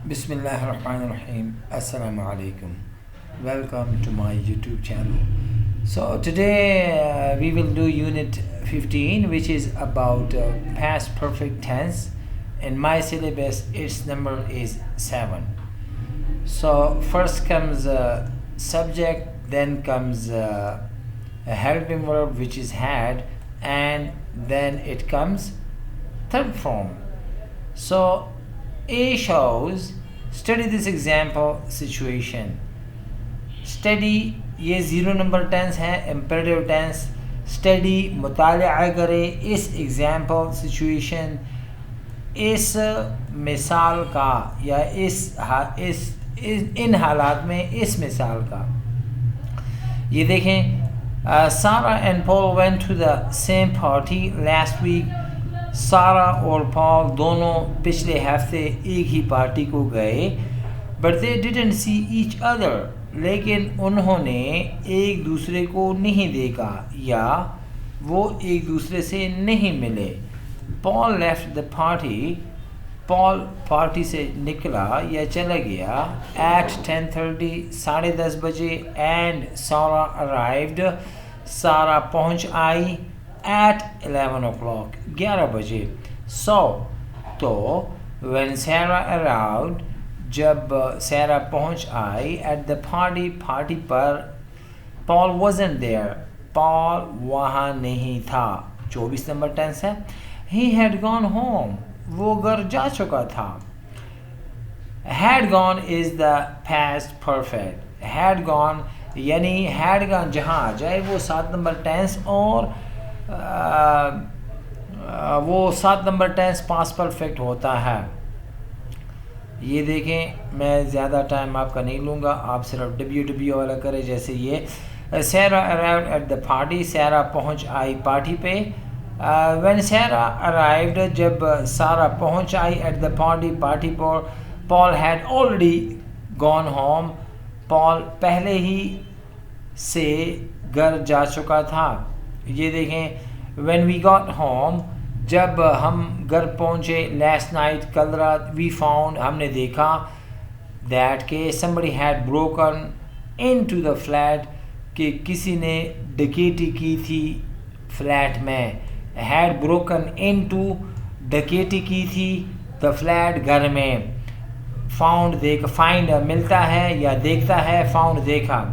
Bismillahirrahmanirrahim. Assalamu alaikum. Welcome to my YouTube channel. So today we will do unit 15, which is about past perfect tense. In my syllabus its number is 7. So first comes subject, then comes a helping verb which is had, and then it comes third form. So A shows study this example situation. Study یہ zero number tense ہے, imperative tennis. Study مطالعہ کرے اس example situation, اس مثال کا یا ان حالات میں اس مثال کا. یہ دیکھیں, Sarah and Paul went to the same party last week. Sarah اور پال دونوں پچھلے ہفتے ایک ہی پارٹی کو گئے. But they didn't see each other, لیکن انہوں نے ایک دوسرے کو نہیں دیکھا یا وہ ایک دوسرے سے نہیں ملے. Paul left the party, Paul party سے نکلا یا چلا گیا ایٹ 10:30 10:30 بجے. اینڈ سارا ارائیوڈ, سارا پہنچ آئی ایٹ 11 o'clock 11 بجے. تو when Sarah arrived, جب سیرا پہنچ آئی ایٹ دا پارٹی, پارٹی پر, پال wasn't there, پال وہاں نہیں تھا. 24 نمبر ٹینس ہے. he had gone home, وہ گھر جا چکا تھا. had gone is the past perfect. had gone یعنی had gone جہاں جائے وہ 7 نمبر ٹینس, اور وہ 7 نمبر ٹینس پاسٹ پرفیکٹ ہوتا ہے. یہ دیکھیں, میں زیادہ ٹائم آپ کا نہیں لوں گا, آپ صرف WW والا کریں. جیسے یہ سیرا arrived at the party, سیرا پہنچ آئی پارٹی پہ. when Sarah arrived, جب سارا پہنچ آئی at the party, party per. Paul had already gone home, پال پہلے ہی سے گھر جا چکا تھا. یہ دیکھیں, when we got home, جب ہم گھر پہنچے, last night کل رات, we found ہم نے دیکھا, that کہ somebody had broken into the flat کہ کسی نے ڈکیتی کی تھی فلیٹ میں. had broken into ڈکیتی کی تھی, the flat گھر میں. found find ملتا ہے یا دیکھتا ہے, found دیکھا.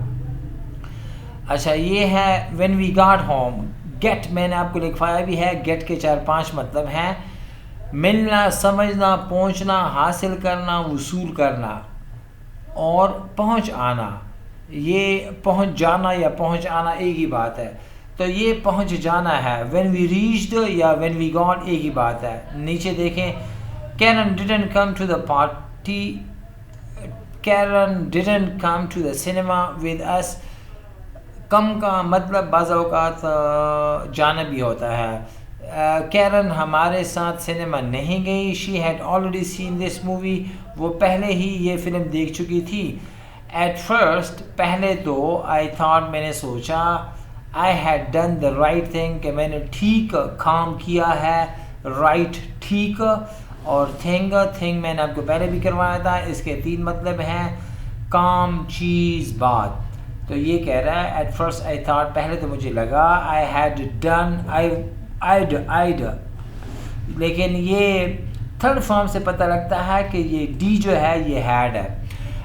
اچھا, یہ ہے when we got home. گیٹ میں نے آپ کو لکھوایا بھی ہے. گیٹ کے 4-5 مطلب ہیں: ملنا, سمجھنا, پہنچنا, حاصل کرنا, وصول کرنا, اور پہنچ آنا. یہ پہنچ جانا یا پہنچ آنا ایک ہی بات ہے, تو یہ پہنچ جانا ہے. when we reached یا when we got ایک ہی بات ہے. نیچے دیکھیں, Karen didn't come to the party, Karen didn't come to the cinema with us. کم کا مطلب بعض اوقات جانا بھی ہوتا ہے. کیرن ہمارے ساتھ سنیما نہیں گئی. she had already seen this movie, وہ پہلے ہی یہ فلم دیکھ چکی تھی. at first پہلے تو, I thought میں نے سوچا, I had done the right thing کہ میں نے ٹھیک کام کیا ہے. right ٹھیک, اور thing میں نے آپ کو پہلے بھی کروایا تھا. اس کے 3 مطلب ہیں: کام, چیز, بات. تو یہ کہہ رہا ہے at first I thought, پہلے تو مجھے لگا, I had done, I'd لیکن یہ تھرڈ فارم سے پتہ لگتا ہے کہ یہ ڈی جو ہے یہ had ہے.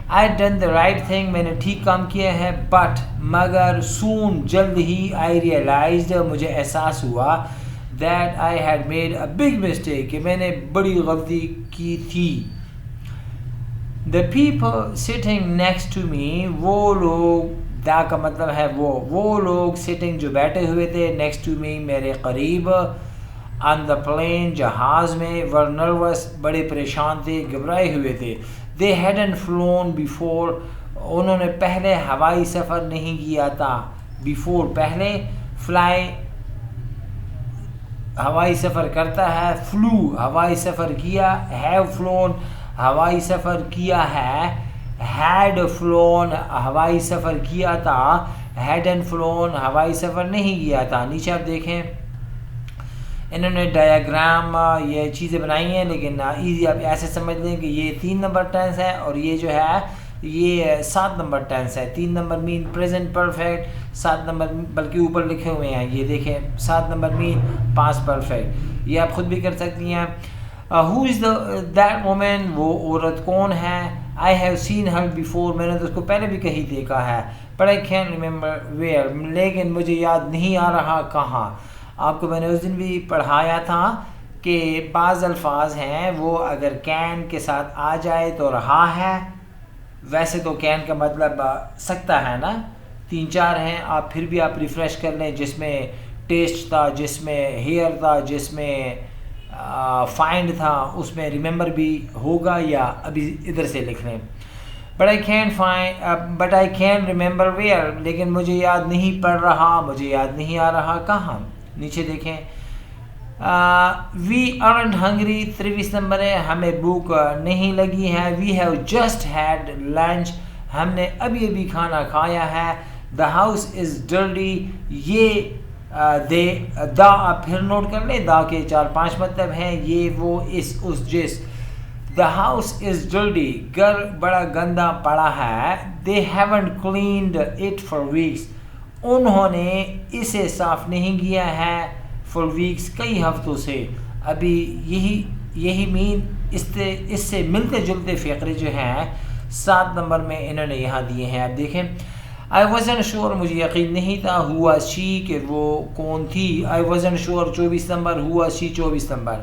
I'd done the right thing, میں نے ٹھیک کام کیا ہے. but مگر, soon جلد ہی, I realized مجھے احساس ہوا, that I had made a big mistake کہ میں نے بڑی غلطی کی تھی. The people sitting next to me, وہ لوگ, دا کا مطلب ہے وہ لوگ, sitting جو بیٹھے ہوئے تھے, next to me میرے قریب, on the plane جہاز میں, were nervous بڑے پریشان تھے, گھبرائے ہوئے تھے. they hadn't flown before, انہوں نے پہلے ہوائی سفر نہیں کیا تھا. before پہلے, fly ہوائی سفر کرتا ہے, flew ہوائی سفر کیا, have flown ہوائی سفر کیا ہے, had flown ہوائی سفر کیا تھا, hadn't flown ہوائی سفر نہیں کیا تھا. نیچے آپ دیکھیں, انہوں نے ڈایاگرام یہ چیزیں بنائی ہیں، لیکن ایزی آپ ایسے سمجھ لیں کہ یہ 3 نمبر ٹینس ہے اور یہ جو ہے یہ 7 نمبر ٹینس ہے. 3 نمبر مین پریزنٹ پرفیکٹ، 7 نمبر بلکہ اوپر لکھے ہوئے ہیں یہ دیکھیں 7 نمبر مین پاسٹ پرفیکٹ. یہ آپ خود بھی کر سکتی ہیں. ہو از دیٹ وومن، وہ عورت کون ہے. I have seen her before, میں نے تو اس کو پہلے بھی کہیں دیکھا ہے. But I can remember where, لیکن مجھے یاد نہیں آ رہا کہاں. آپ کو میں نے اس دن بھی پڑھایا تھا کہ بعض الفاظ ہیں وہ اگر کین کے ساتھ آ جائے تو رہا ہے. ویسے تو کین کا مطلب سکتا ہے نا، 3-4 ہیں، آپ پھر بھی آپ ریفریش کر لیں. جس میں ٹیسٹ تھا، جس میں ہیئر تھا، جس میں فائنڈ تھا، اس میں ریممبر بھی ہوگا یا ابھی ادھر سے لکھ لیں. But I can remember where, لیکن مجھے یاد نہیں پڑ رہا، مجھے یاد نہیں آ رہا کہاں. نیچے دیکھیں وی ارنٹ ہنگری 23 نمبر ہے، ہمیں بھوک نہیں لگی ہے. We have just had lunch, ہم نے ابھی ابھی کھانا کھایا ہے. دا ہاؤس از ڈرٹی، یہ دا آپ پھر نوٹ کر لیں، دا کے 4-5 مطلب ہیں، یہ وہ اس جس. دا ہاؤس از ڈرٹی، گھر بڑا گندا پڑا ہے. They haven't cleaned it for ویکس، انہوں نے اسے صاف نہیں کیا ہے. فار ویکس کئی ہفتوں سے. ابھی یہی مین اس سے ملتے جلتے فقرے جو ہیں 7 نمبر میں انہوں نے یہاں دیے ہیں. آپ دیکھیں آئی وازنٹ شیور، مجھے یقین نہیں تھا. ہوا شی، کہ وہ کون تھی. آئی وازنٹ شیور 24 نمبر، ہوا شی 24 نمبر.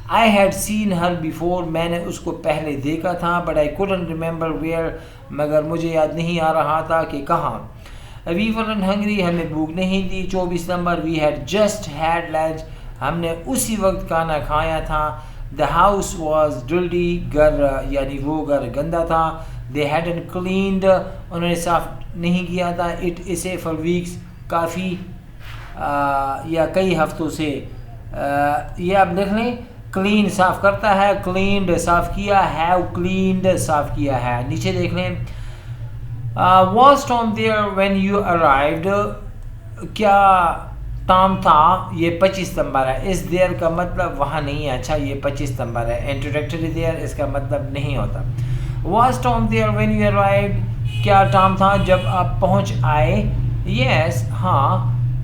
I had seen her before, میں نے اس کو پہلے دیکھا تھا. But I couldn't remember where, مگر مجھے یاد نہیں آ رہا تھا کہ کہاں. وی ورنٹ ہنگری، ہمیں بھوک نہیں تھی 24 نمبر. We had just had lunch, ہم نے اسی وقت کھانا کھایا تھا. دا ہاؤس واز ڈرٹی، گھر یعنی وہ گھر گندا تھا. دے ہیڈنٹ کلینڈ، انہوں نے صاف نہیں کیا تھا. اٹ اسے فار ویکس، کافی یا کئی ہفتوں سے. یہ آپ لکھ لیں، کلین صاف کرتا ہے، کلینڈ صاف کیا، ہیو کلینڈ صاف کیا ہے. نیچے دیکھ لیں was Tom there when you arrived, کیا ٹام تھا. یہ 25 نمبر ہے. اس دیئر کا مطلب وہاں نہیں ہے. اچھا یہ 25 نمبر ہے. انٹروڈکٹری دیئر اس کا مطلب نہیں ہوتا. Was Tom there when you arrived, کیا ٹام تھا جب آپ پہنچ آئے. یس ہاں.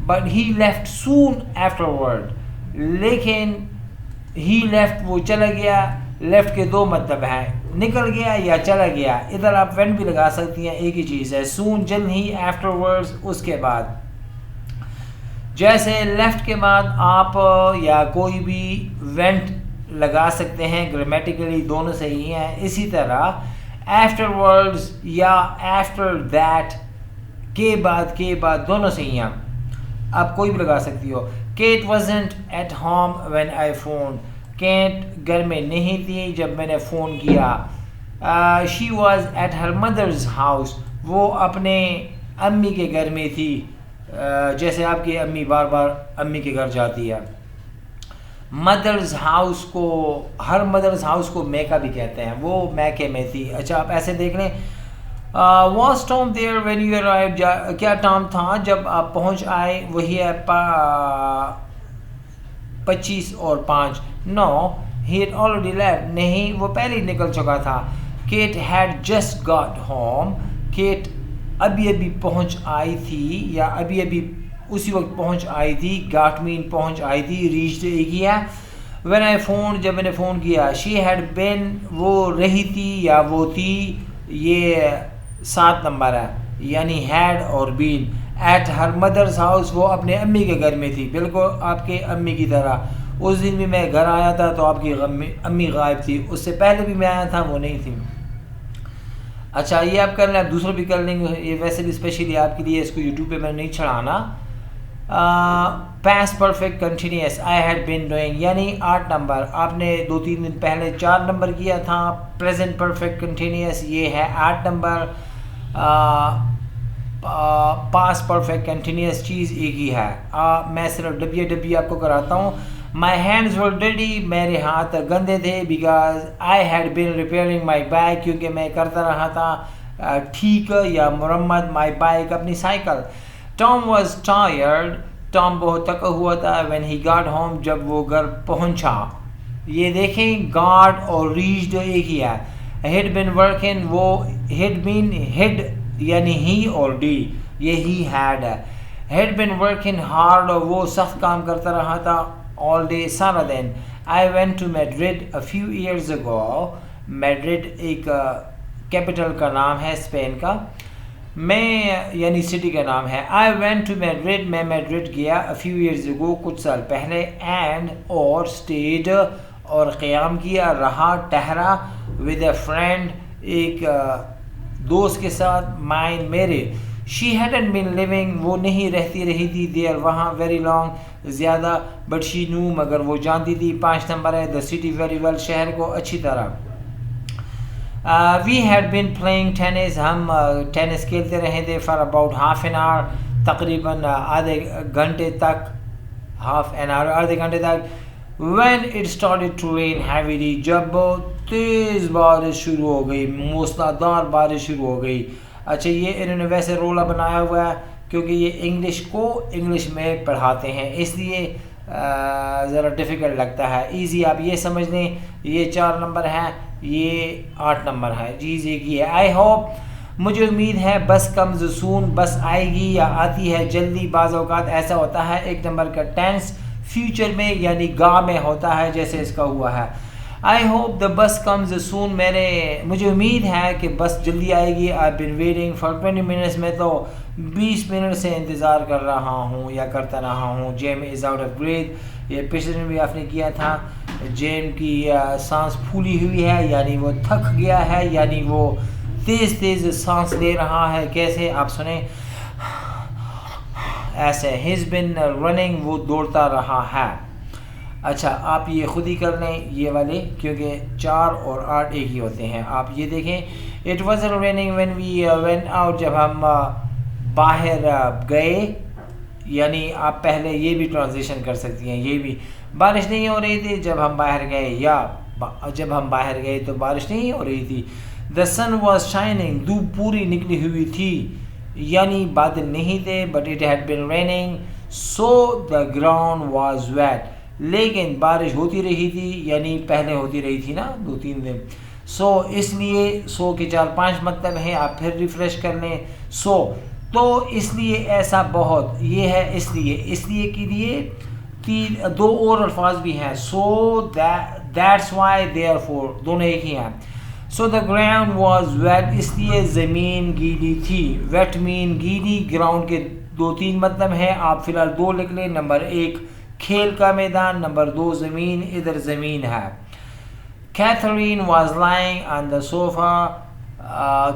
But he left soon after word, لیکن ہی لیفٹ وہ چلا گیا. لیفٹ کے 2 مطلب ہیں، نکل گیا یا چلا گیا. ادھر آپ وینٹ بھی لگا سکتی ہیں، ایک ہی چیز ہے. سون جلد ہی، آفٹر ورڈز اس کے بعد. جیسے لیفٹ کے بعد آپ یا کوئی بھی وینٹ لگا سکتے ہیں، گرامیٹیکلی دونوں صحیح ہیں. اسی طرح آفٹر ورڈز یا آفٹر دیٹ، کے بعد دونوں صحیح ہیں، آپ کوئی بھی لگا سکتی ہو. Kate wasn't at home when I phone, Kate گھر میں نہیں تھی جب میں نے فون کیا. She was at her mother's house, وہ اپنے امی کے گھر میں تھی. جیسے آپ کی امی بار بار امی کے گھر جاتی ہے. مدرز ہاؤس کو، ہر مدرز ہاؤس کو میکا بھی کہتے ہیں، وہ میکے میں تھی. اچھا آپ ایسے دیکھ لیں was Tom there when you arrived, کیا ٹام تھا جب آپ پہنچ آئے. وہی ہے 25 اور 5. No he had already left, نہیں وہ پہلے ہی نکل چکا تھا. Kate had just got home, Kate ابھی ابھی پہنچ آئی تھی یا ابھی ابھی اسی وقت پہنچ آئی تھی. گاٹ مین پہنچ آئی تھی، ریچڈ ایک ہی ہے. وین آئی فون، جب میں نے فون کیا. شی ہیڈ بین، وہ رہی تھی یا وہ تھی، یہ 7 نمبر ہے، یعنی ہیڈ اور بین. ایٹ ہر مدرز ہاؤس، وہ اپنے امی کے گھر میں تھی، بالکل آپ کے امی کی طرح. اس دن بھی میں گھر آیا تھا تو آپ کی امی غائب تھی. اس سے پہلے بھی میں آیا تھا، وہ نہیں تھی. اچھا یہ آپ کر لیں، آپ دوسرا بھی کر لیں گے. یہ ویسے بھی اسپیشلی آپ کے لیے، اس کو یوٹیوب پہ میں نہیں چڑھانا. Past perfect continuous, I had been doing, یعنی 8 نمبر. آپ نے 2-3 دن پہلے 4 نمبر کیا تھا. پریزنٹ پرفیکٹ کنٹینیوس یہ ہے 8 نمبر. پاسٹ پرفیکٹ کنٹینیوس چیز ایک ہی ہے. میں صرف WW آپ کو کراتا ہوں. مائی ہینڈز ور ڈرٹی، میرے ہاتھ گندے تھے. Because I had been repairing my bike, کیونکہ میں کرتا رہا تھا ٹھیک یا مرمت مائی بائک، اپنی cycle. Tom was tired, Tom بہت تھکا ہوا تھا. when he got home جب وہ گھر پہنچا. یہ دیکھیں got اور reached ایک ہی ہے. had been working وہ had یعنی he اور d یہ he had ہے. had been working hard وہ سخت کام کرتا رہا تھا all day سارا دن. I went to Madrid a few years ago. Madrid ایک کیپٹل کا نام ہے اسپین کا. میں یعنی سٹی کا نام ہے. I went to Madrid میں میڈرڈ گیا a few years ago کچھ سال پہلے. and اور stayed اور قیام کیا رہا ٹہرا with a friend ایک دوست کے ساتھ. mine میرے. she hadn't been living وہ نہیں رہی تھی there وہاں very long زیادہ. but she knew مگر وہ جانتی تھی. 5 نمبر ہے the city very well شہر کو اچھی طرح. we had been playing tennis ہم ٹینس کھیلتے رہے تھے for about half an hour تقریباً آدھے گھنٹے تک. آدھے گھنٹے تک. when it started to rain heavily جب تیز بارش شروع ہو گئی موسلادھار بارش شروع ہو گئی. اچھا یہ انہوں نے ویسے رولا بنایا ہوا ہے کیونکہ یہ انگلش کو انگلش میں پڑھاتے ہیں اس لیے ذرا ڈیفیکلٹ لگتا ہے. ایزی آپ یہ سمجھ لیں یہ 4 نمبر ہے یہ 8 نمبر ہے. چیز ایک ہی ہے. آئی ہوپ مجھے امید ہے بس کمز سون بس آئے گی یا آتی ہے جلدی. بعض اوقات ایسا ہوتا ہے 1 نمبر کا ٹینس فیوچر میں یعنی گا میں ہوتا ہے جیسے اس کا ہوا ہے. آئی ہوپ دا بس کمز سون مجھے امید ہے کہ بس جلدی آئے گی. آئی بین ویٹنگ فار 20 منٹس میں تو 20 منٹ سے انتظار کر رہا ہوں یا کرتا رہا ہوں. جیم از آؤٹ آف بریتھ یہ پچھلے میں بھی آپ نے کیا تھا. جیم کی سانس پھولی ہوئی ہے یعنی وہ تھک گیا ہے یعنی وہ تیز سانس لے رہا ہے. کیسے آپ سنیں ایسے. ہیز بن رننگ وہ دوڑتا رہا ہے. اچھا آپ یہ خود ہی کر لیں یہ والے کیونکہ 4 اور 8 ایک ہی ہوتے ہیں. آپ یہ دیکھیں it was raining when we went out جب ہم باہر گئے یعنی آپ پہلے یہ بھی ٹرانزیشن کر سکتی ہیں. یہ بھی بارش نہیں ہو رہی تھی جب ہم باہر گئے یا جب ہم باہر گئے تو بارش نہیں ہو رہی تھی. دا سن واز شائننگ دھوپ پوری نکلی ہوئی تھی یعنی بادل نہیں تھے. But it had been raining so the ground was wet لیکن بارش ہوتی رہی تھی یعنی پہلے ہوتی رہی تھی نا 2-3 دن. سو اس لیے سو کے 4-5 مطلب ہیں. آپ پھر ریفریش کر لیں. سو تو اس لیے ایسا بہت یہ ہے اس لیے کے لیے 2 اور الفاظ بھی ہیں. So that's why therefore دونوں ایک ہی ہیں. So the ground was wet اس لیے زمین گیلی تھی. ویٹ مین گیلی. گراؤنڈ کے 2-3 مطلب ہیں. آپ فی الحال 2 لکھ لیں. نمبر 1 کھیل کا میدان. نمبر 2 زمین. ادھر زمین ہے. Catherine was lying on the sofa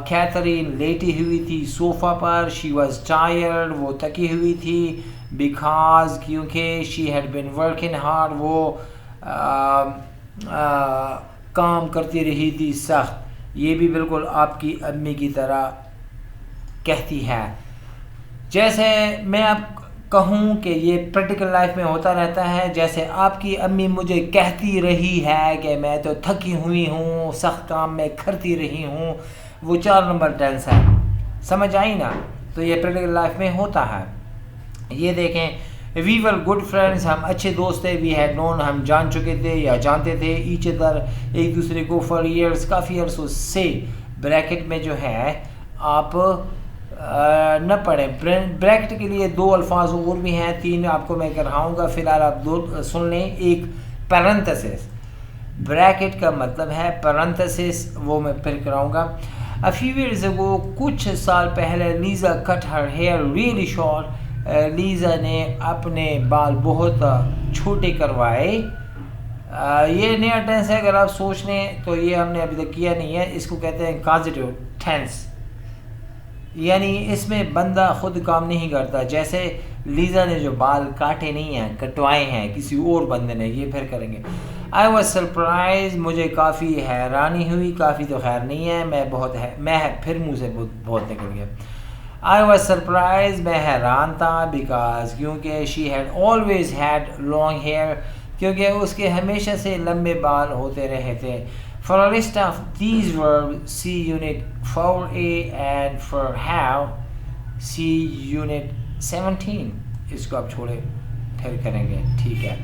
Catherine لیٹی ہوئی تھی صوفہ پر. شی واز ٹائرڈ وہ تھکی ہوئی تھی. بیکاز کیونکہ she had been working hard وہ کام کرتی رہی تھی سخت. یہ بھی بالکل آپ کی امی کی طرح کہتی ہے. جیسے میں اب کہوں کہ یہ پریکٹیکل لائف میں ہوتا رہتا ہے. جیسے آپ کی امی مجھے کہتی رہی ہے کہ میں تو تھکی ہوئی ہوں سخت کام میں کرتی رہی ہوں. وہ 4 نمبر ٹینس ہے. سمجھ آئی نا. تو یہ پریکٹیکل لائف میں ہوتا ہے. یہ دیکھیں وی ور گڈ فرینڈس ہم اچھے دوست تھے. وی ہیڈ نون ہم جان چکے تھے یا جانتے تھے. ایچ ادر ایک دوسرے کو فار ایئرس کافی عرصوں سے. بریکٹ میں جو ہے آپ نہ پڑھیں. بریکٹ کے لیے 2 الفاظ اور بھی ہیں. 3 آپ کو میں کراؤں گا. فی الحال آپ 2 سن لیں. ایک پیرنتھسس. بریکٹ کا مطلب ہے پیرنتھسس وہ میں پھر کراؤں گا. A few years ago کچھ سال پہلے Lisa cut her hair really short. Lisa نے اپنے بال بہت چھوٹے کروائے. یہ نیا ٹینس ہے. اگر آپ سوچ لیں تو یہ ہم نے ابھی تک کیا نہیں ہے. اس کو کہتے ہیں کازیٹیو ٹینس یعنی اس میں بندہ خود کام نہیں کرتا. جیسے لیزا نے جو بال کاٹے نہیں ہیں کٹوائے ہیں کسی اور بندے نے. یہ پھر کریں گے. I was surprised مجھے کافی حیرانی ہوئی. کافی تو خیر نہیں ہے میں پھر منہ سے بہت نکل گیا. I was surprised میں حیران تھا. because کیونکہ she had always had long hair کیونکہ اس کے ہمیشہ سے لمبے بال ہوتے رہے تھے. For a list of these verbs see unit 4A and for how see unit 17. اس کو آپ چھوڑے پھر کریں گے، ٹھیک ہے۔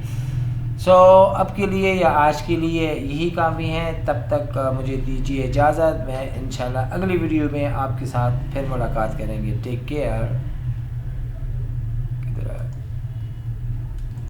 سو اب کے لیے یا آج کے لیے یہی کافی ہیں، تب تک مجھے دیجیے اجازت، میں انشاءاللہ اگلی ویڈیو میں آپ کے ساتھ پھر ملاقات کریں گے۔ Take care.